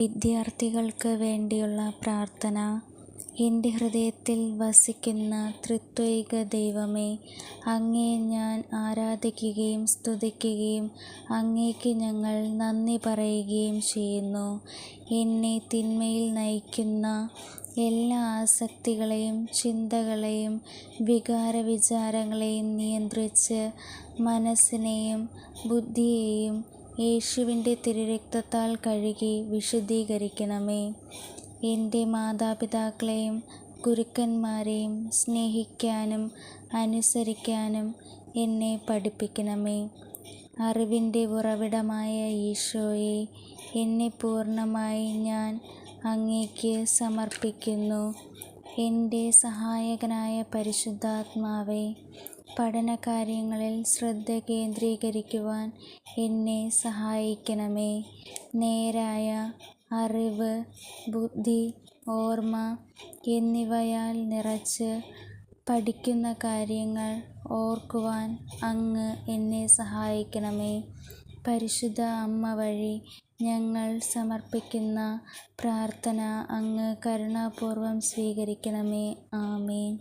വിദ്യാർത്ഥികൾക്ക് വേണ്ടിയുള്ള പ്രാർത്ഥന. എൻ്റെ ഹൃദയത്തിൽ വസിക്കുന്ന ത്രിത്വൈക ദൈവമേ, അങ്ങയെ ഞാൻ ആരാധിക്കുകയും സ്തുതിക്കുകയും അങ്ങേക്ക് ഞങ്ങൾ നന്ദി പറയുകയും ചെയ്യുന്നു. എന്നെ തിന്മയിൽ നയിക്കുന്ന എല്ലാ ആസക്തികളെയും ചിന്തകളെയും വികാരവിചാരങ്ങളെയും നിയന്ത്രിച്ച് മനസ്സിനെയും ബുദ്ധിയെയും യേശുവിൻ്റെ തിരുരക്തത്താൽ കഴുകി വിശുദ്ധീകരിക്കണമേ. എൻ്റെ മാതാപിതാക്കളെയും ഗുരുക്കന്മാരെയും സ്നേഹിക്കാനും അനുസരിക്കാനും എന്നെ പഠിപ്പിക്കണമേ. അറിവിൻ്റെ ഉറവിടമായ ഈശോയെ, എന്നെ പൂർണ്ണമായി ഞാൻ അങ്ങേക്ക് സമർപ്പിക്കുന്നു. എൻ്റെ സഹായകനായ പരിശുദ്ധാത്മാവേ, പഠനകാര്യങ്ങളിൽ ശ്രദ്ധ കേന്ദ്രീകരിക്കുവാൻ എന്നെ സഹായിക്കണമേ. നേരായ അറിവ്, ബുദ്ധി, ഓർമ്മ എന്നിവയാൽ നിറച്ച് പഠിക്കുന്ന കാര്യങ്ങൾ ഓർക്കുവാൻ അങ്ങ് എന്നെ സഹായിക്കണമേ. പരിശുദ്ധ അമ്മ വഴി ഞങ്ങൾ സമർപ്പിക്കുന്ന പ്രാർത്ഥന അങ്ങ് കരുണാപൂർവ്വം സ്വീകരിക്കണമേ. ആമേൻ.